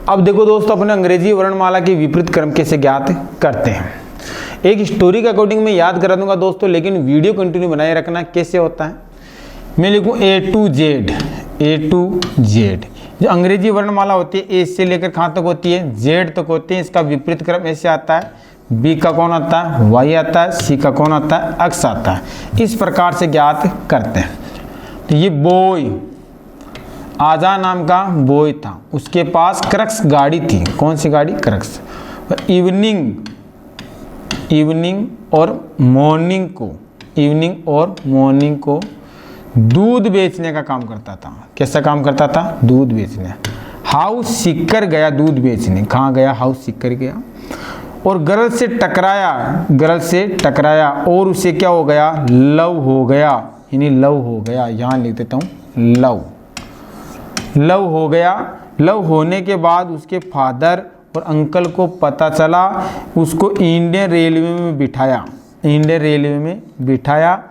अब देखो दोस्तों, अपने अंग्रेजी वर्णमाला के विपरीत क्रम कैसे ज्ञात करते हैं। एक स्टोरी के अकॉर्डिंग मैं याद करा दूंगा दोस्तों, लेकिन वीडियो कंटिन्यू बनाए रखना। कैसे होता है, मैं लिखूं A to Z। जो अंग्रेजी वर्णमाला होती है ए से लेकर कहाँ तक होती है, जेड तक होती है। इसका विपरीत क्रम ऐसे आता है, बी का कौन आता है, वाई आता है, सी का कौन आता है, एक्स आता है। इस प्रकार से ज्ञात करते हैं। तो ये बॉय, आजा नाम का बॉय था, उसके पास क्रक्स गाड़ी थी। कौन सी गाड़ी, क्रक्स। इवनिंग और मॉर्निंग को दूध बेचने का काम करता था। कैसा काम करता था, दूध बेचने। हाउस सीकर गया दूध बेचने। कहाँ गया, हाउस सीकर गया। और गर्ल से टकराया और उसे क्या हो गया, लव हो गया। यानी लव हो गया, यहाँ लिख देता हूँ लव हो गया। लव होने के बाद उसके फादर और अंकल को पता चला, उसको इंडियन रेलवे में बिठाया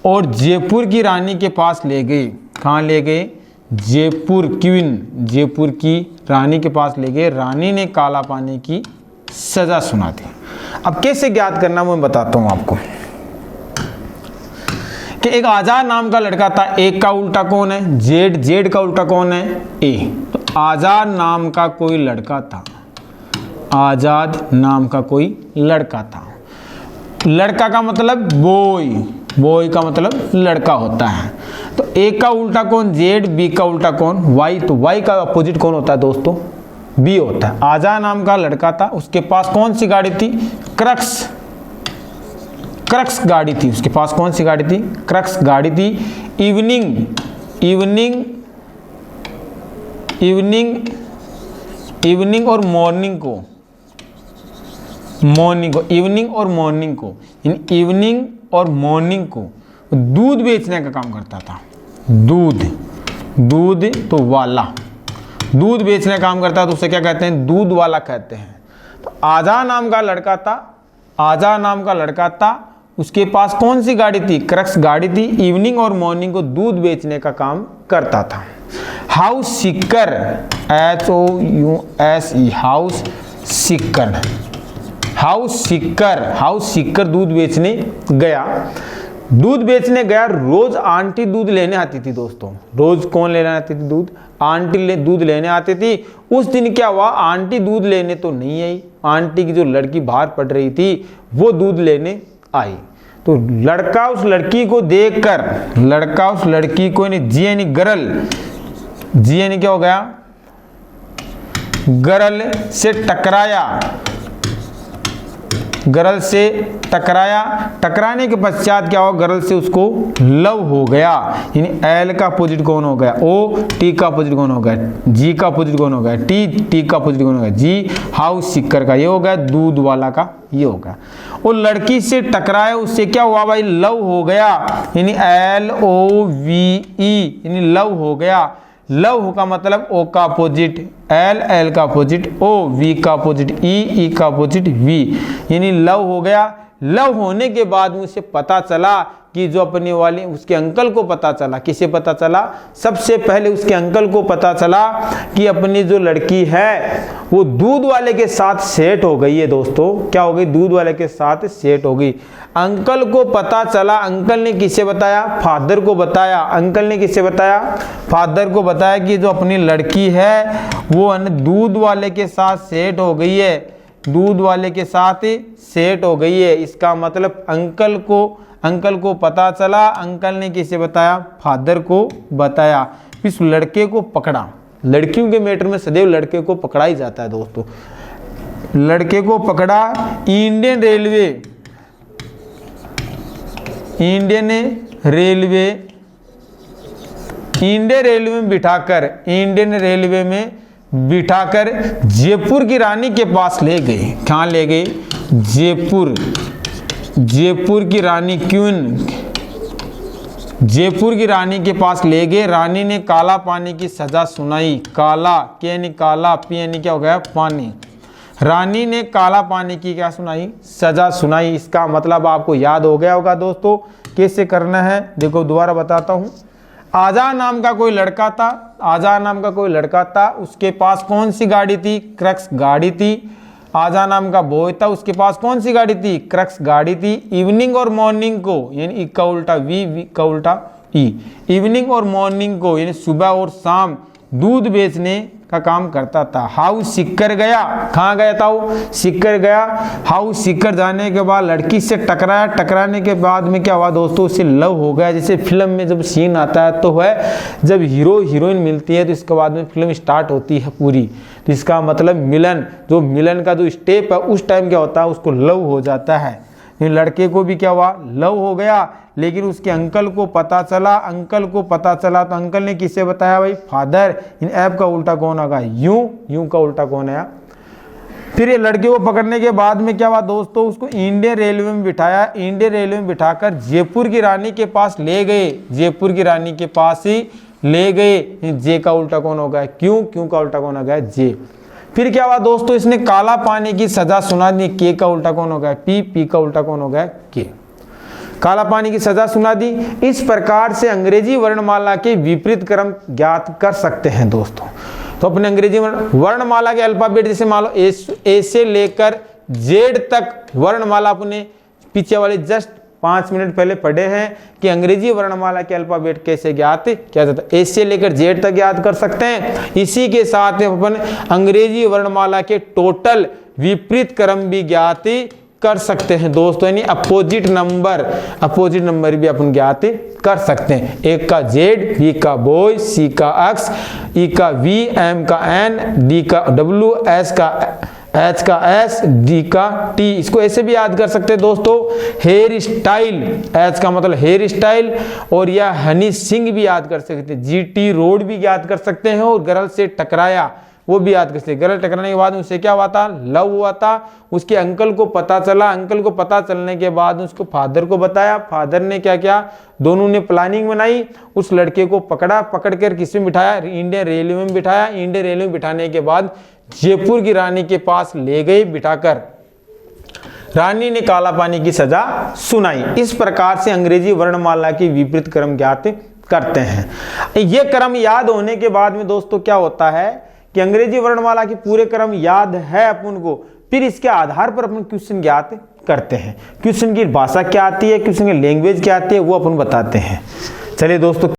और जयपुर की रानी के पास ले गए। कहाँ ले गए, जयपुर की रानी के पास ले गए। रानी ने काला पानी की सजा सुना दी। अब कैसे ज्ञात करना मैं बताता हूँ आपको कि एक आजाद नाम का लड़का था। एक का उल्टा कौन है, जेड का उल्टा कौन है, ए। तो आजाद नाम का कोई लड़का था। लड़का का मतलब बॉय का मतलब लड़का होता है। तो ए का उल्टा कौन, जेड, बी का उल्टा कौन, वाई। तो वाई का अपोजिट कौन होता है दोस्तों, बी होता है। आजा नाम का लड़का था, उसके पास कौन सी गाड़ी थी, क्रक्स गाड़ी थी। उसके पास कौन सी गाड़ी थी, क्रक्स गाड़ी थी। इवनिंग और मॉर्निंग को दूध बेचने का काम करता था। दूध तो वाला, दूध बेचने का काम करता है तो उसे क्या कहते हैं, दूध वाला कहते हैं। तो आजा नाम का लड़का था, उसके पास कौन सी गाड़ी थी, क्रक्स गाड़ी थी। इवनिंग और मॉर्निंग को दूध बेचने का काम करता था। House Sikar, HOUSE, house Sikar दूध बेचने गया। रोज आंटी दूध लेने आती थी दोस्तों। रोज कौन लेने आती थी दूध, आंटी दूध लेने आती थी। उस दिन क्या हुआ, आंटी दूध लेने तो नहीं आई। आंटी की जो लड़की बाहर पड़ रही थी वो दूध लेने आई। तो लड़का उस लड़की को देखकर, जी यानी क्या हो गया, गरल से टकराने के पश्चात क्या हो, गरल से उसको लव हो गया। यानी एल का अपोजिट कौन हो गया, ओ। टी का अपोजिट कौन हो गया, जी का अपोजिट कौन हो गया, टी का अपोजिट कौन हो गया, जी। हाउस सीकर का ये हो गया, दूध वाला का ये हो गया। और लड़की से टकराया, उससे क्या हुआ भाई, लव हो गया। यानी LOVE, यानी लव हो गया। लव का मतलब ओ का अपोजिट एल का अपोजिट ओ, वी का अपोजिट ई का अपोजिट वी, यानी लव हो गया। लव होने के बाद मुझे पता चला कि जो अपने वाले, उसके अंकल को पता चला। किसे पता चला, सबसे पहले उसके अंकल को पता चला कि अपनी जो लड़की है वो दूध वाले के साथ सेट हो गई है दोस्तों। क्या हो गई, दूध वाले के साथ सेट हो गई। अंकल को पता चला, अंकल ने किसे बताया, फादर को बताया। अंकल ने किसे बताया, फादर को बताया कि जो अपनी लड़की है वो दूध वाले के साथ सेट हो गई है, दूध वाले के साथ सेट हो गई है। इसका मतलब अंकल को पता चला। अंकल ने किसे बताया, फादर को बताया। इस लड़के को पकड़ा। लड़कियों के मैटर में सदैव लड़के को पकड़ा ही जाता है दोस्तों। लड़के को पकड़ा इंडियन रेलवे में बिठाकर जयपुर की रानी के पास ले गए। कहाँ ले गए, जयपुर की रानी जयपुर की रानी के पास ले गए। रानी ने काला पानी की सजा सुनाई। काला के यानी काला, पी यानी क्या हो गया, पानी। रानी ने काला पानी की क्या सुनाई, सजा सुनाई। इसका मतलब आपको याद हो गया होगा दोस्तों। कैसे करना है देखो, दोबारा बताता हूँ। आजा नाम का कोई लड़का था, आजा नाम का कोई लड़का था, उसके पास कौन सी गाड़ी थी? क्रक्स गाड़ी थी। आजा नाम का बॉय था, उसके पास कौन सी गाड़ी थी? क्रक्स गाड़ी थी। इवनिंग और मॉर्निंग को, यानी ई का उल्टा वी का उल्टा ई, इवनिंग और मॉर्निंग को यानी सुबह और शाम दूध बेचने का काम करता था। हाउ सीकर गया, कहाँ गया था वो? सीकर गया। हाउ सीकर जाने के बाद लड़की से टकराया, टकराने के बाद में क्या हुआ दोस्तों? उससे लव हो गया। जैसे फिल्म में जब सीन आता है तो है जब हीरो हीरोइन मिलती है तो इसके बाद में फिल्म स्टार्ट होती है पूरी, तो इसका मतलब मिलन, जो मिलन का जो स्टेप है उस टाइम क्या होता है? उसको लव हो जाता है। लड़के को भी क्या हुआ? लव हो गया। लेकिन उसके अंकल को पता चला, अंकल को पता चला तो अंकल ने किसे बताया? भाई फादर। इन ऐप का उल्टा कौन होगा? यूं, यूं का उल्टा कौन है? फिर ये लड़के को पकड़ने के बाद में क्या हुआ दोस्तों? उसको इंडियन रेलवे में बिठाया। इंडियन रेलवे में बिठाकर जयपुर की रानी के पास ले गए, जयपुर की रानी के पास ही ले गए। जे का उल्टा कौन होगा? क्यों, क्यों का उल्टा कौन होगा? जे। फिर क्या हुआ दोस्तों? इसने काला पानी की सजा सुना दी। के का उल्टा कौन होगा? पी, पी का उल्टा कौन होगा? के। काला पानी की सजा सुना दी। इस प्रकार से अंग्रेजी वर्णमाला के विपरीत क्रम ज्ञात कर सकते हैं दोस्तों। तो अपने अंग्रेजी वर्णमाला के अल्फाबेट, जैसे मान लो ए से लेकर जेड तक वर्णमाला अपने पीछे वाले जस्ट 5 मिनट पहले पढ़े हैं कि अंग्रेजी वर्णमाला के अल्फाबेट कैसे ज्ञात किया जाता है। ए से लेकर जेड तक ज्ञात कर सकते हैं। इसी के साथ अपन अंग्रेजी वर्णमाला के टोटल विपरीत क्रम भी ज्ञात कर सकते हैं दोस्तों, यानी अपोजिट नंबर भी अपन ज्ञात कर सकते हैं। एक का जेड, बी का बॉय, सी का एक्स, ई का वी, एम का एन, डी का डब्ल्यू, एच का एस, डी का टी। इसको ऐसे भी याद कर सकते हैं दोस्तों। हेयर स्टाइल, एच का मतलब हेयर स्टाइल, और या हनी सिंह भी याद कर सकते हैं। जीटी रोड भी याद कर सकते हैं। और गर्ल से टकराया वो भी याद कर सकते हैं। गर्ल टकराने के बाद उससे क्या हुआ था? लव हुआ था। उसके अंकल को पता चला, अंकल को पता चलने के बाद उसको फादर को बताया। फादर ने क्या किया? दोनों ने प्लानिंग बनाई, उस लड़के को पकड़ा, पकड़कर किस में बिठाया? इंडियन रेलवे में बिठाया। इंडियन रेलवे में बिठाने के बाद जयपुर की रानी के पास ले गए बिठाकर। रानी ने काला पानी की सजा सुनाई। इस प्रकार से अंग्रेजी वर्णमाला की विपरीत क्रम ज्ञात करते हैं। ये क्रम याद होने के बाद में दोस्तों क्या होता है कि अंग्रेजी वर्णमाला की पूरे क्रम याद है अपन को, फिर इसके आधार पर अपन क्वेश्चन ज्ञात करते हैं। क्वेश्चन की भाषा क्या आती है, क्वेश्चन की लैंग्वेज क्या आती है, वो अपन बताते हैं। चलिए दोस्तों।